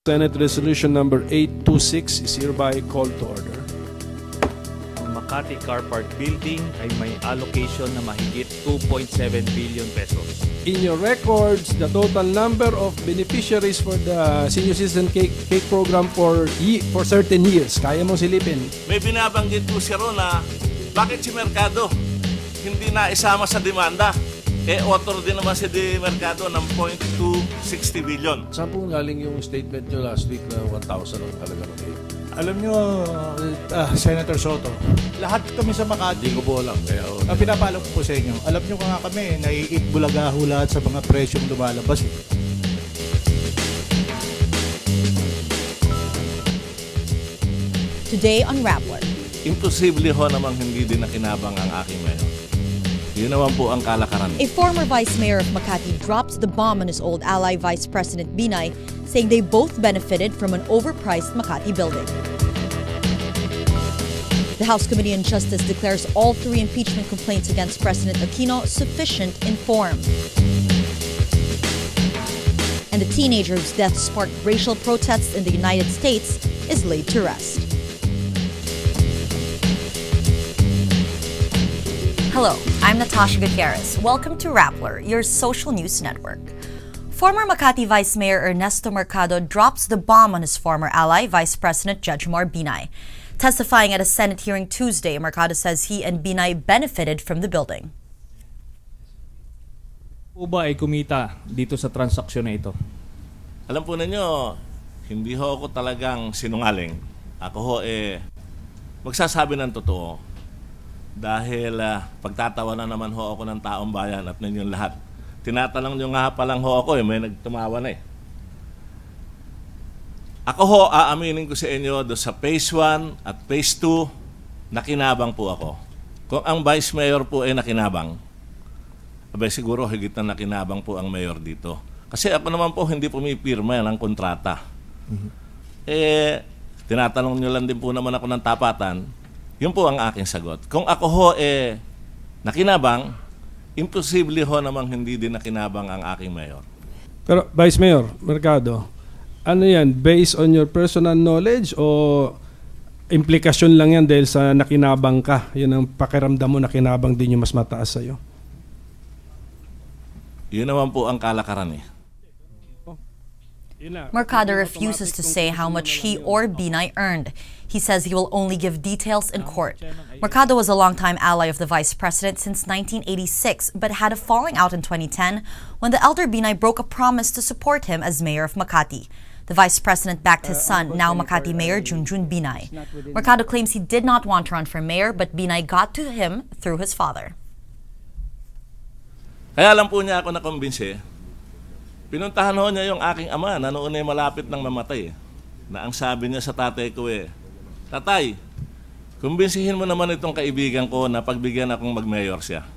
Senate Resolution number 826 is hereby called to order. Ang Makati Car Park Building ay may allocation na mahigit 2.7 billion pesos. In your records, the total number of beneficiaries for the Senior Citizen Cake Program for certain years. Kaya mo silipin. May binabanggit po siya ron na bakit si Mercado hindi na isama sa demanda? Author din naman si Mercado ng 0.260 billion. Saan po galing yung statement nyo last week na 1,000 ang talagang cake? Alam nyo, Senator Soto, lahat kami sa Makati, Hindi ko po alam. Kaya, ang pinapaalam ko po sa inyo, alam nyo nga kami, naiigbulagaho lahat sa mga presyong lumalabas. Today on Rappler. Imposible ho namang hindi din nakinabang ang aking mayor. Yun naman po ang kalakaran. A former vice mayor of Makati drops the bomb on his old ally Vice President Binay, saying they both benefited from an overpriced Makati building. The House Committee on Justice declares all 3 impeachment complaints against President Aquino sufficient in form. And the teenager whose death sparked racial protests in the United States is laid to rest. Hello, I'm Natasha Gutierrez. Welcome to Rappler, your social news network. Former Makati Vice Mayor Ernesto Mercado drops the bomb on his former ally, Vice President Binay. Testifying at a Senate hearing Tuesday, Marcado says he and Binay benefited from the building. Po ba ay kumita dito sa transaksyon na ito? Alam po ninyo, hindi ho ako talagang sinungaling. Ako ho magsasabi ng totoo. Dahil pagtatawa na naman ho ako ng taong bayan at ninyong lahat. Tinatanong nyo nga pa lang ho ako, may nagtumawa na eh. Ako ho, aaminin ko sa inyo do sa phase 1 at phase 2, nakinabang po ako. Kung ang vice mayor po ay nakinabang, abay siguro higit na nakinabang po ang mayor dito. Kasi ako naman po hindi pumipirma ng kontrata. Tinatanong nyo lang din po naman ako ng tapatan. Yun po ang aking sagot. Kung ako ho nakinabang, imposible ho namang hindi din nakinabang ang aking mayor. Pero Vice Mayor Mercado, ano yan? Based on your personal knowledge o implikasyon lang yan dahil sa nakinabang ka? Yun ang pakiramdam mo, nakinabang din yung mas mataas sa'yo? Yun naman po ang kalakaran eh. Mercado refuses to say how much he or Binay earned. He says he will only give details in court. Mercado was a longtime ally of the vice president since 1986, but had a falling out in 2010 when the elder Binay broke a promise to support him as mayor of Makati. The vice president backed his son, now Makati Mayor Junjun Binay. Mercado claims he did not want to run for mayor, but Binay got to him through his father. Kaya lang po niya ako nakumbinsi. Pinuntahan ho niya yung aking ama na noon ay malapit ng mamatay. Na ang sabi niya sa tatay ko Tatay, kumbinsihin mo naman itong kaibigan ko na pagbigyan akong mag-mayor siya.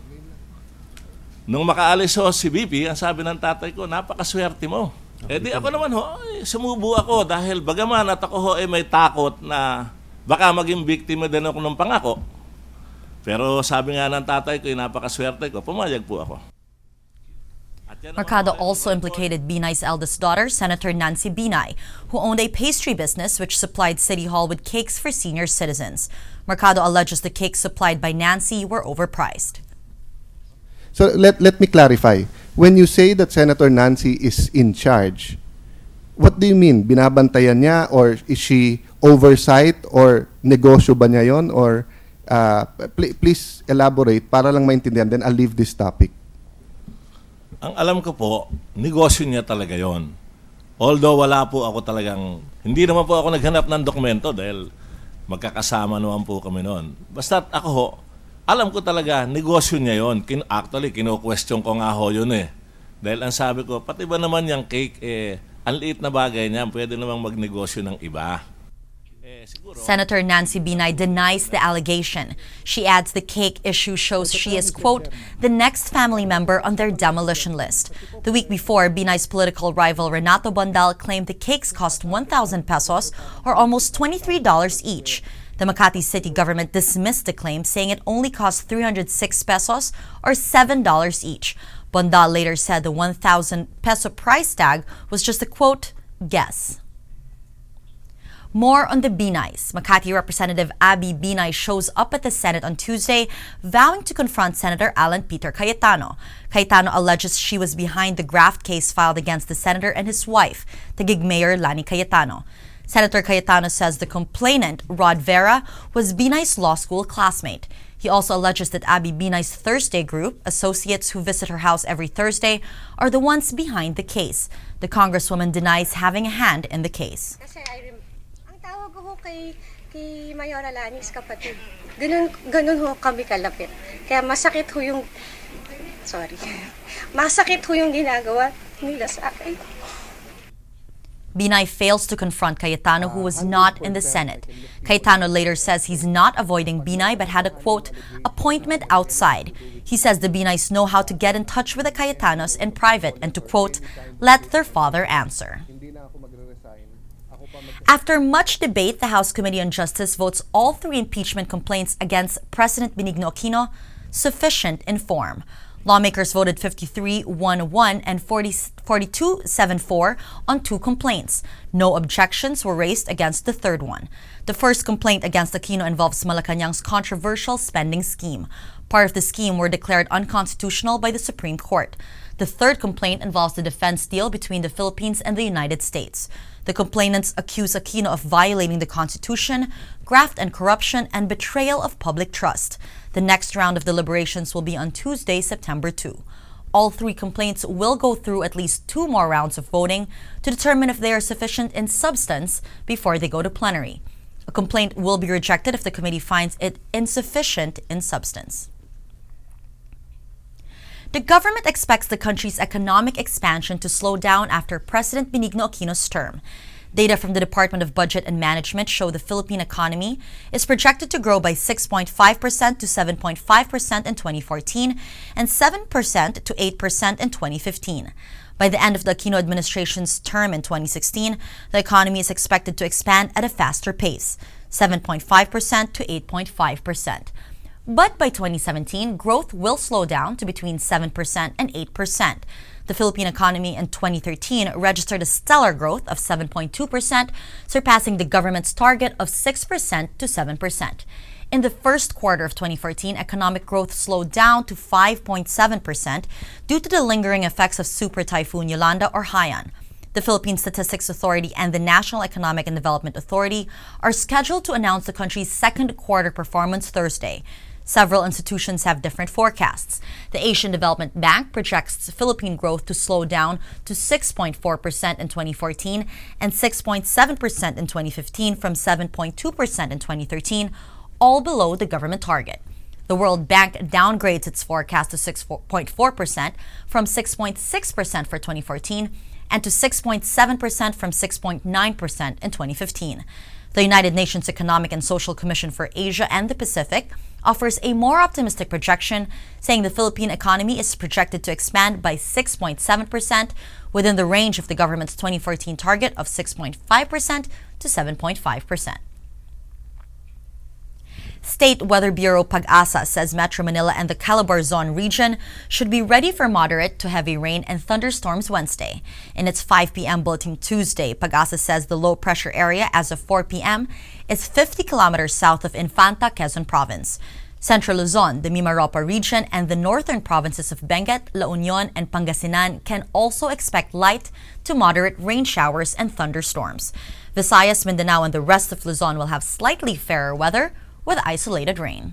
Nung makaalis ho si BP, ang sabi ng tatay ko, napakaswerte mo. Di ako naman sumubo ako dahil bagaman at ako ho may takot na baka maging biktima din ako ng pangako. Pero sabi nga ng tatay ko, napakaswerte ko, pumayag po ako. Mercado also implicated Binay's eldest daughter, Senator Nancy Binay, who owned a pastry business which supplied City Hall with cakes for senior citizens. Mercado alleges the cakes supplied by Nancy were overpriced. So let me clarify. When you say that Senator Nancy is in charge, what do you mean? Binabantayan niya or is she oversight or negosyo ba niya yon? Or please elaborate para lang maintindihan. Then I'll leave this topic. Ang alam ko po, negosyo niya talaga yon. Although wala po ako talagang, hindi naman po ako naghanap ng dokumento dahil magkakasama naman po kami noon. Basta ako ho, alam ko talaga, negosyo niya yon. Actually, kino-question ko nga ho yun Dahil ang sabi ko, pati ba naman yung cake, ang liit na bagay niya, pwede namang magnegosyo ng iba. Senator Nancy Binay denies the allegation. She adds the cake issue shows she is, quote, the next family member on their demolition list. The week before, Binay's political rival Renato Bondal claimed the cakes cost 1,000 pesos or almost $23 each. The Makati city government dismissed the claim, saying it only cost 306 pesos or $7 each. Bondal later said the 1,000 peso price tag was just a, quote, guess. More on the Binays. Makati Representative ABIGAIL shows up at the Senate on Tuesday, vowing to confront Senator Alan Peter Cayetano. Cayetano alleges she was behind the graft case filed against the senator and his wife, Taguig Mayor Lani Cayetano. Senator Cayetano says the complainant, Rod Vera, was Binay's law school classmate. He also alleges that Binay's Thursday group, associates who visit her house every Thursday, are the ones behind the case. The congresswoman denies having a hand in the case. Ang tawag ko kay Mayor Lani's kapatid. Ganun ho kami kalapit. Kaya masakit ho yung ginagawa nila sa akin. Binay fails to confront Cayetano, who was not in the Senate. Cayetano later says he's not avoiding Binay but had a, quote, appointment outside. He says the Binays know how to get in touch with the Cayetanos in private and to, quote, let their father answer. After much debate, the House Committee on Justice votes all 3 impeachment complaints against President Benigno Aquino sufficient in form. Lawmakers voted 53-1-1 and 42-7-4 on 2 complaints. No objections were raised against the third one. The first complaint against Aquino involves Malacanang's controversial spending scheme. Part of the scheme were declared unconstitutional by the Supreme Court. The third complaint involves the defense deal between the Philippines and the United States. The complainants accuse Aquino of violating the Constitution, graft and corruption, and betrayal of public trust. The next round of deliberations will be on Tuesday, September 2. All 3 complaints will go through at least 2 more rounds of voting to determine if they are sufficient in substance before they go to plenary. A complaint will be rejected if the committee finds it insufficient in substance. The government expects the country's economic expansion to slow down after President Benigno Aquino's term. Data from the Department of Budget and Management show the Philippine economy is projected to grow by 6.5% to 7.5% in 2014 and 7% to 8% in 2015. By the end of the Aquino administration's term in 2016, the economy is expected to expand at a faster pace, 7.5% to 8.5%. But by 2017, growth will slow down to between 7% and 8%. The Philippine economy in 2013 registered a stellar growth of 7.2%, surpassing the government's target of 6% to 7%. In the first quarter of 2014, economic growth slowed down to 5.7% due to the lingering effects of Super Typhoon Yolanda or Haiyan. The Philippine Statistics Authority and the National Economic and Development Authority are scheduled to announce the country's second quarter performance Thursday. Several institutions have different forecasts. The Asian Development Bank projects Philippine growth to slow down to 6.4% in 2014 and 6.7% in 2015 from 7.2% in 2013, all below the government target. The World Bank downgrades its forecast to 6.4% from 6.6% for 2014 and to 6.7% from 6.9% in 2015. The United Nations Economic and Social Commission for Asia and the Pacific offers a more optimistic projection, saying the Philippine economy is projected to expand by 6.7% within the range of the government's 2014 target of 6.5% to 7.5%. State Weather Bureau Pag-asa says Metro Manila and the Calabarzon region should be ready for moderate to heavy rain and thunderstorms Wednesday. In its 5 p.m. bulletin Tuesday, Pag-asa says the low-pressure area as of 4 p.m. is 50 kilometers south of Infanta, Quezon Province. Central Luzon, the Mimaropa region, and the northern provinces of Benguet, La Union, and Pangasinan can also expect light to moderate rain showers and thunderstorms. Visayas, Mindanao, and the rest of Luzon will have slightly fairer weather with isolated rain.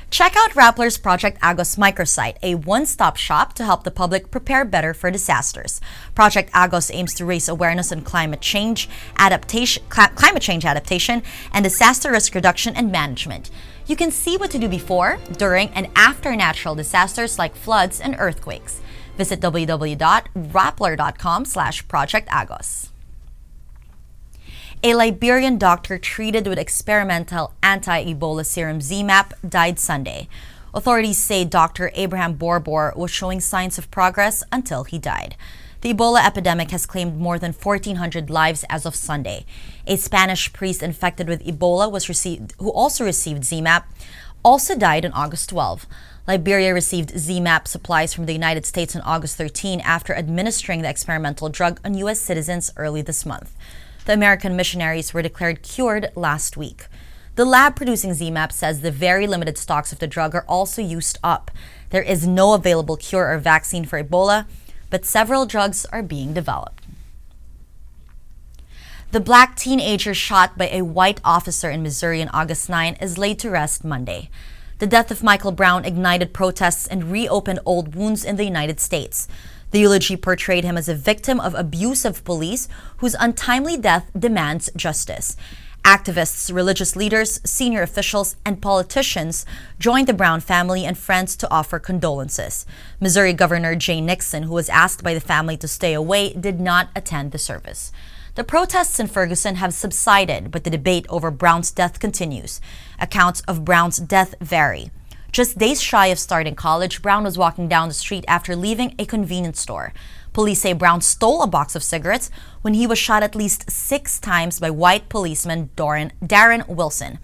Check out Rappler's Project Agos microsite, a one-stop shop to help the public prepare better for disasters. Project Agos aims to raise awareness on climate change adaptation, and disaster risk reduction and management. You can see what to do before, during, and after natural disasters like floods and earthquakes. Visit www.rappler.com/Project Agos. A Liberian doctor treated with experimental anti-Ebola serum ZMapp died Sunday. Authorities say Dr. Abraham Borbor was showing signs of progress until he died. The Ebola epidemic has claimed more than 1,400 lives as of Sunday. A Spanish priest infected with Ebola who also received ZMapp also died on August 12. Liberia received ZMapp supplies from the United States on August 13 after administering the experimental drug on U.S. citizens early this month. The American missionaries were declared cured last week. The lab producing ZMapp says the very limited stocks of the drug are also used up. There is no available cure or vaccine for Ebola, but several drugs are being developed. The black teenager shot by a white officer in Missouri on August 9 is laid to rest Monday. The death of Michael Brown ignited protests and reopened old wounds in the United States. The eulogy portrayed him as a victim of abuse of police whose untimely death demands justice. Activists, religious leaders, senior officials, and politicians joined the Brown family and friends to offer condolences. Missouri Governor Jay Nixon, who was asked by the family to stay away, did not attend the service. The protests in Ferguson have subsided, but the debate over Brown's death continues. Accounts of Brown's death vary. Just days shy of starting college, Brown was walking down the street after leaving a convenience store. Police say Brown stole a box of cigarettes when he was shot at least 6 times by white policeman Darren Wilson.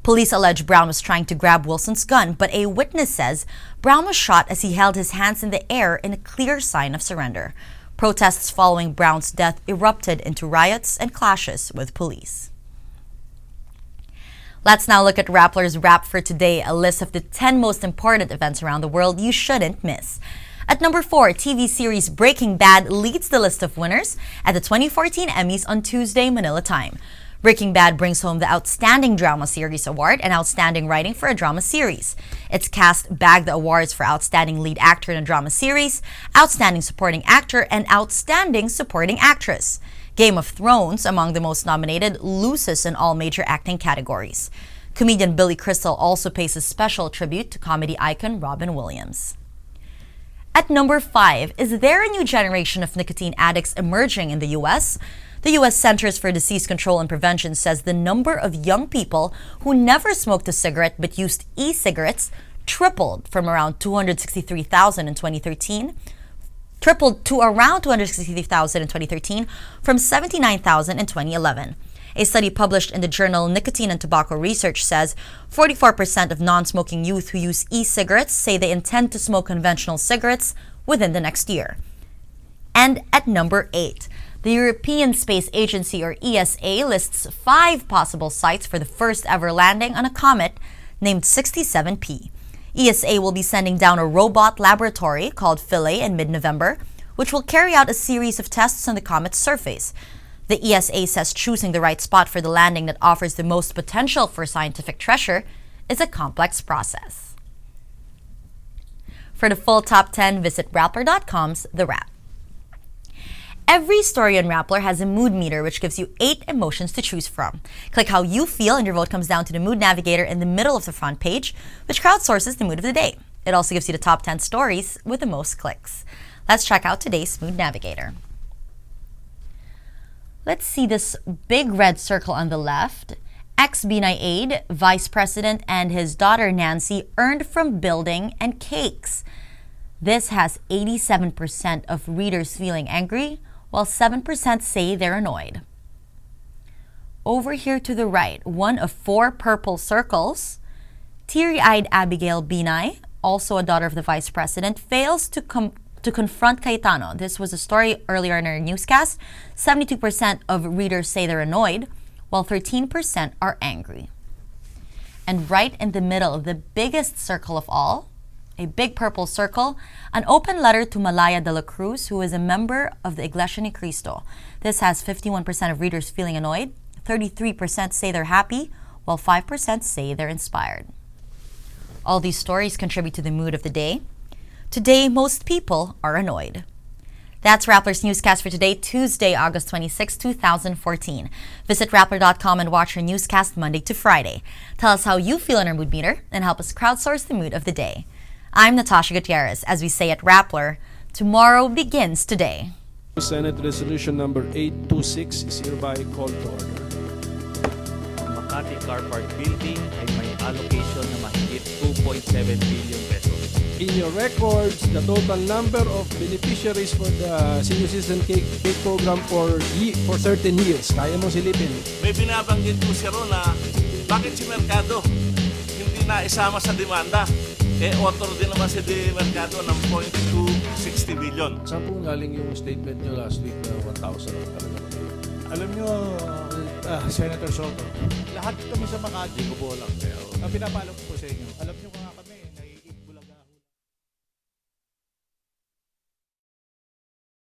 Police allege Brown was trying to grab Wilson's gun, but a witness says Brown was shot as he held his hands in the air in a clear sign of surrender. Protests following Brown's death erupted into riots and clashes with police. Let's now look at Rappler's Wrap for today, a list of the 10 most important events around the world you shouldn't miss. At number 4, TV series Breaking Bad leads the list of winners at the 2014 Emmys on Tuesday, Manila time. Breaking Bad brings home the Outstanding Drama Series Award and Outstanding Writing for a Drama Series. Its cast bagged the awards for Outstanding Lead Actor in a Drama Series, Outstanding Supporting Actor, and Outstanding Supporting Actress. Game of Thrones, among the most nominated, loses in all major acting categories. Comedian Billy Crystal also pays a special tribute to comedy icon Robin Williams. At number 5, is there a new generation of nicotine addicts emerging in the U.S.? The U.S. Centers for Disease Control and Prevention says the number of young people who never smoked a cigarette but used e-cigarettes tripled from around 263,000 in 2013, from 79,000 in 2011. A study published in the journal Nicotine and Tobacco Research says 44% of non-smoking youth who use e-cigarettes say they intend to smoke conventional cigarettes within the next year. And at number 8, the European Space Agency, or ESA, lists 5 possible sites for the first ever landing on a comet named 67P. ESA will be sending down a robot laboratory called Philae in mid-November, which will carry out a series of tests on the comet's surface. The ESA says choosing the right spot for the landing that offers the most potential for scientific treasure is a complex process. For the full top 10, visit Rappler.com's The Wrap. Every story on Rappler has a mood meter which gives you 8 emotions to choose from. Click how you feel and your vote comes down to the mood navigator in the middle of the front page, which crowdsources the mood of the day. It also gives you the top 10 stories with the most clicks. Let's check out today's mood navigator. Let's see this big red circle on the left. EX-BINAY aide, Vice President, and his daughter Nancy earned from building and cakes. This has 87% of readers feeling angry, while 7% say they're annoyed. Over here to the right, one of 4 purple circles, teary-eyed Abigail Binay, also a daughter of the Vice President, fails to confront Cayetano. This was a story earlier in our newscast. 72% of readers say they're annoyed, while 13% are angry. And right in the middle, the biggest circle of all, a big purple circle, an open letter to Malaya de la Cruz, who is a member of the Iglesia ni Cristo. This has 51% of readers feeling annoyed, 33% say they're happy, while 5% say they're inspired. All these stories contribute to the mood of the day. Today, most people are annoyed. That's Rappler's Newscast for today, Tuesday, August 26, 2014. Visit Rappler.com and watch our newscast Monday to Friday. Tell us how you feel in our mood meter and help us crowdsource the mood of the day. I'm Natasha Gutierrez. As we say at Rappler, tomorrow begins today. Senate Resolution number 826 is hereby called to order. Ang Makati Car Park Building ay may allocation na mahigit 2.7 billion pesos. In your records, the total number of beneficiaries for the Senior Citizen Cake Program for 13 years. Kaya mo silipin. May binabanggit po siya ron na bakit si Mercado hindi na isama sa demanda? Author din naman si Mercado ng 0.260 billion. Saan po galing yung statement nyo last week na 1,000 ang talaga? Alam nyo, Senator Soto, lahat kami sa Makati, Hindi ko po alam. Kaya, ang pinapalo ko po sa inyo, alam nyo nga kami